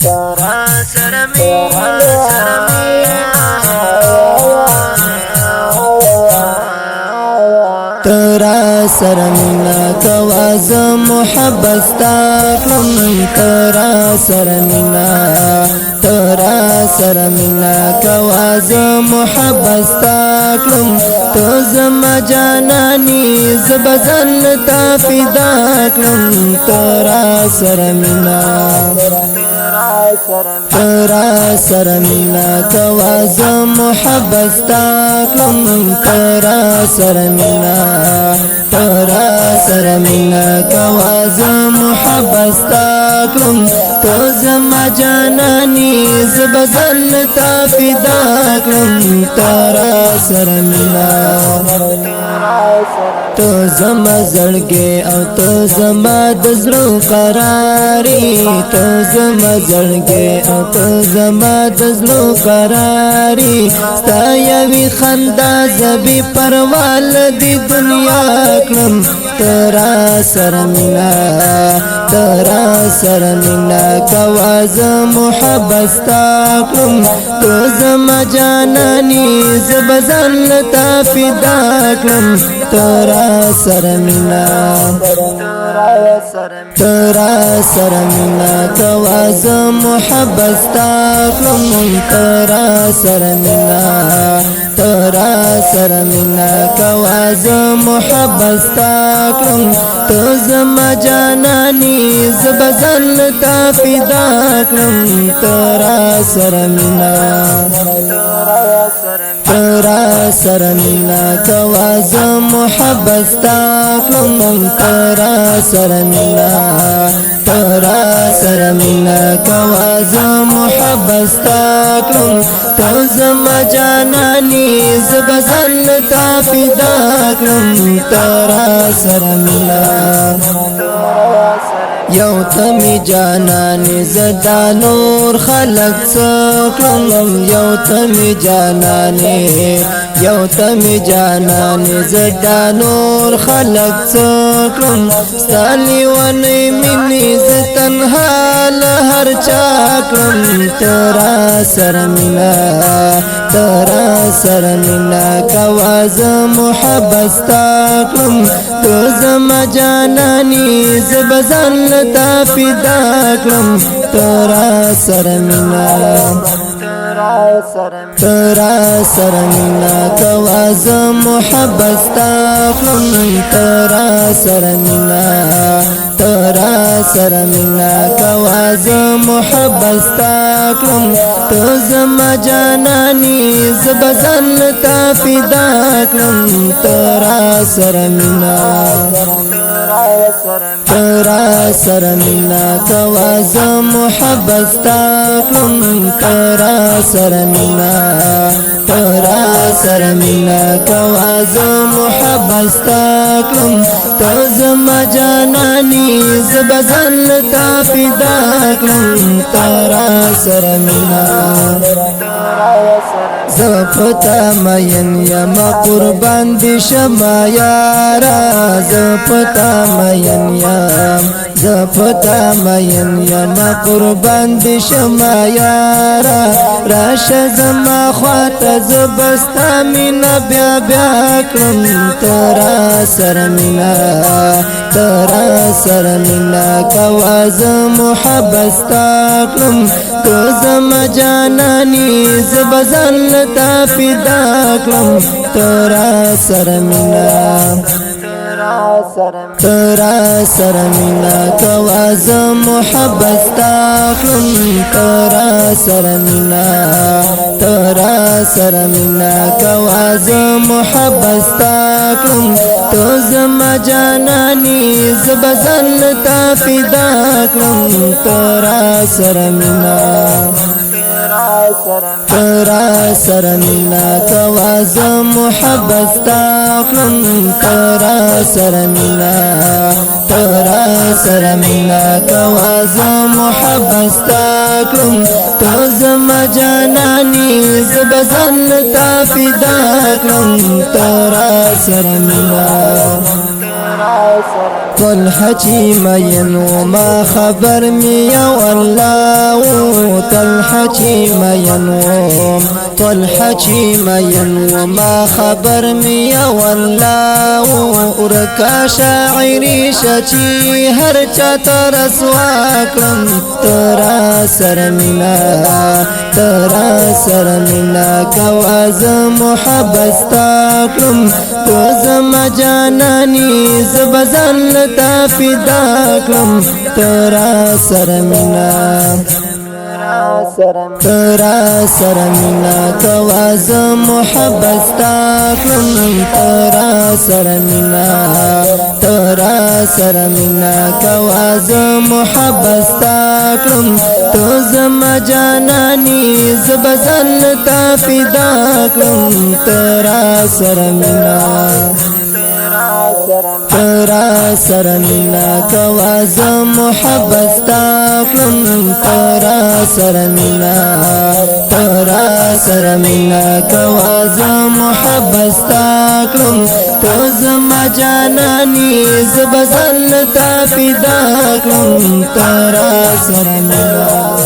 ترى سرمي ترى سرمنا كواز محبت استاكلم ترى سرمنا ترى سرمنا كواز محبت استاكلم تزم جاناني زبزن تافداكلم ترى سرمنا ترى سرمنا كواز محبت استاكلم ترى سرمنا ترى سرمنا كواز محبت استاكلم تزم جاناني زبزن تافداكلم ترى سرمنا تو زما زړګي او تو زما د زړه قراري تو زما زړګي او تو زما د زړه قراري ستا یوي خندا زبي پروال دی دنیا کړم ترا سرمنا ترا سرمنا کواز محبت ستا کړم تو زما جاناني زبزن تا فدا کړم ترا سرمنا ترا سرمنا کواز محبت ستا کړم ترا سرمنا ترا سرمنا کواز محبت ستا کړم تو زما جاناني زبزن تا فدا کړم ترا سرمنا ترا سرمنا کواز محبت ستا کړم ترا سرمنا ترا سرمنا کواز محبت ستا کړم تو زما جاناني زبزن تا فدا کړم ترا سرمنا یو تمی جانانی زدا نور خلق سکلم یو تمی جانانی یو تمی جانانی زدا نور خلق سکلم ستالی ونی منی زتنها لهر چاکلم ترا سرمنا ترا سرمنا کواز محبت ستاکلم تو زما جانانی زبزن تا فدا کړم ترا سرمنا ترا سرمنا کواز محبت ستا کړم ترا سرمنا ترا سرمنا کواز محبت ستا کړم تو زما جاناني زبزن تا فدا کړم ترا سرمنا ترا سرمنا کواز محبت ستا کړم ترا سرمنا ترا سرمنا کواز محبت ستا کړم تو زما جاناني زبزن تا فدا کړم ترا سرمنا زپتا مین یما قربان دی شما یارا زپتا مین یم زپتا مین یما قربان دی شما یارا راش زما خوات زبستا مینا بیا بیا کړم ترا سرمنا ترا سرمنا کواز محبت ستا کړم تو زما جاناني زبزن تا فدا کړم ترا سرمنا ترا سرمنا کواز محبت ستا کړم ترا سرمنا ترا سرمنا کواز محبت ستا کړم تو زما جاناني زبزن تا فدا کړم ترا سرمنا ترا سرمنا کواز محبت ستا کړم ترا سرمنا ترا سرمنا کواز محبت ستا کړم تو زما جاناني زبزن تا فدا کړم ترا سرمنا طلحة چې مین وما خبر می یو الله طلحة چې مین وم طلحة چې مین وما خبر می یو الله ورکا شاعری شچی هر چاته رسوا کړم ترا سره مینا ترا سره مینا کوا ز محبت ستا کړم تو زما جانانی زبزن تا فدا کړم ترا سره مینا ترا سره مینا کوا ز محبت ستا کړم ترا سره مینا ترا سره مینا کوا ز محبت ستا کړم تو زما جانانی زبزن تا فدا کړم ترا سره مینا ترا سره مینا کوا ز محبت ستا کړم ترا سره مینا ترا سره مینا کوا ز محبت ستا کړم تو زما جانانی زبزن تا فدا کړم ترا سره مینا